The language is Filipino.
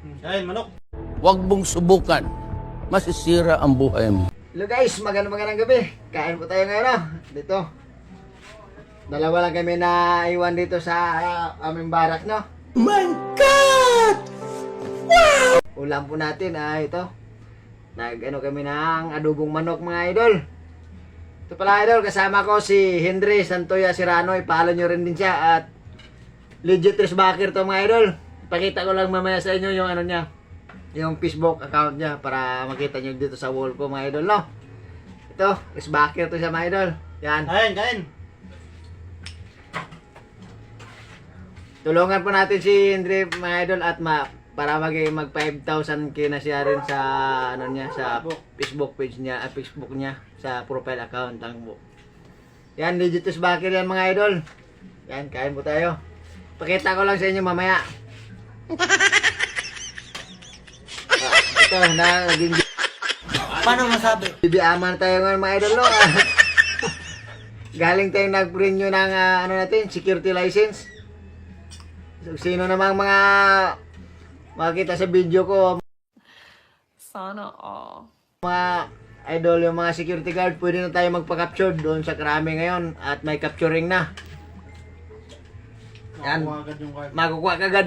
Ayun, manok. Huwag mong subukan. Masisira ang buhay mo. Hello guys, magandang gabi. Kain po tayo ngayon, no? Dito. Dalawa lang kami na iwan dito sa aming barak, no? My God! Ulam po natin, ito. Kami ng adobong manok, mga idol. Ito pala, idol, kasama ko si Henry Santoya Serrano. I-follow nyo rin din siya. At legit Backer to, mga idol. Pakita ko lang mamaya sa inyo yung ano niya, yung Facebook account niya para makita nyo dito sa wall ko, mga idol, no? Ito, Backer to siya, mga idol. Yan. Kain, kain. Tulungan po natin si Henry, mga idol, at para mag 5,000 k na siya rin sa ano niya, sa Facebook page niya, Facebook niya, sa profile account lang po. Yan, legit Backer yan, mga idol. Yan, kain po tayo. Pakita ko lang sa inyo mamaya. Ito na naging Paano masabi? bibiaman tayo ngayon, mga idol, no? Galing tayong nag-renew ng ano natin, security license. So, sino namang mga makikita sa video ko, Sana all. mga idol, yung mga security guard, pwede na tayo magpa-capture doon sa Krami ngayon at may capturing na. Yan, Makuha agad yung card. makukuha ka agad.